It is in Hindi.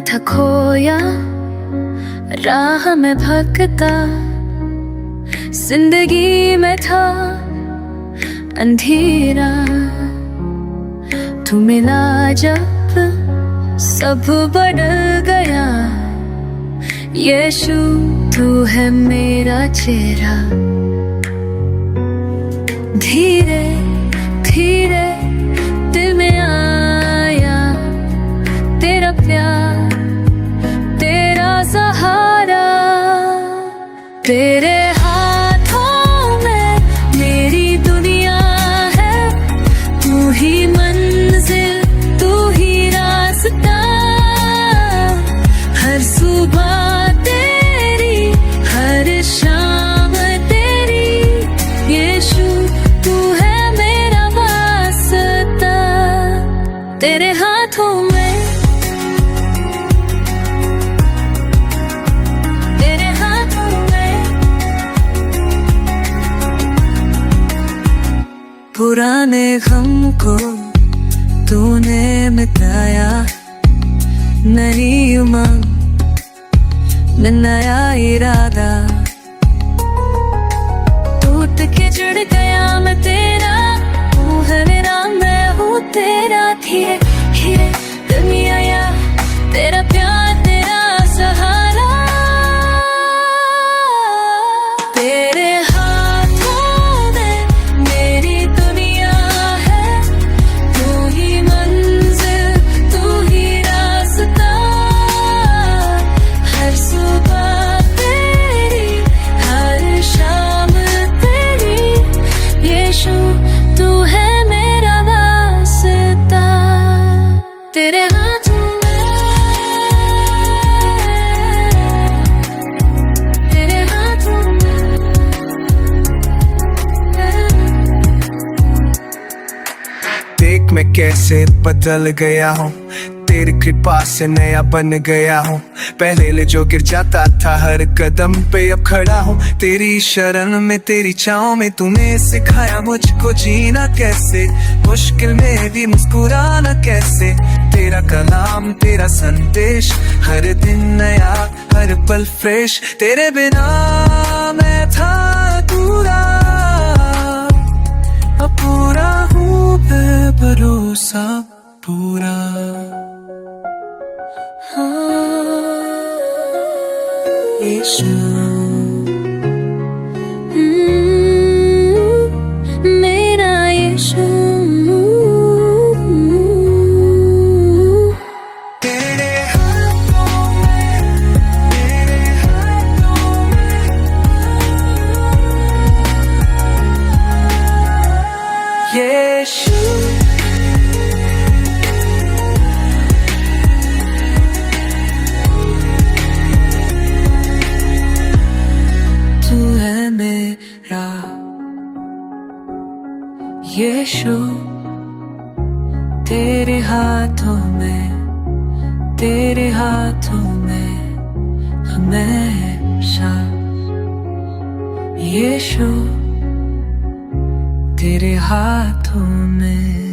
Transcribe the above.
था खोया, राह में भटकता, जिंदगी में था अंधेरा। तू मिला जब सब बदल गया, यीशु तू है मेरा चेहरा। धीरे धीरे दिल में आया तेरा प्यार, तेरा सहारा। तेरे हाथों में मेरी दुनिया है, तू ही मंजिल, तू ही रास्ता। हर सुबह तेरी, हर शाम तेरी, यीशु तू है मेरा वास्ता। तेरे हाथों में, तेरे हाथों में पुराने गम को तूने मिटाया, नई उमंग में नया इरादा। टूट के जुड़ गया मैं तेरा, तू है मेरा मैं हूँ तेरा। धीरे धीरे दिल में आया तेरा प्यार, तेरा सहारा। तेरे हाथों में मेरी दुनिया है, तू ही मंजिल, तू ही रास्ता। हर सुबह तेरी, हर शाम तेरी, यीशु तू है मेरा वास्ता। तेरे हाथों में, तेरे हाथों में। देख मैं कैसे बदल गया हूँ, तेरी कृपा से नया बन गया हूँ। पहले जो गिर जाता था हर कदम पे अब खड़ा हूँ। तेरी शरण में, तेरी छाँव में तूने सिखाया मुझको जीना कैसे, मुश्किल में भी मुस्कुराना कैसे। तेरा कलाम, तेरा संदेश, हर दिन नया, हर पल फ्रेश। तेरे बिना मैं था अधूरा, अब पूरा हूँ बेभरोसा पूरा। यीशु मेरा यीशु। तेरे हाथों में, तेरे हाथों में। यीशु मेरा यीशु। तेरे हाथों में, तेरे हाथों में हमेशा, यीशु तेरे हाथों में।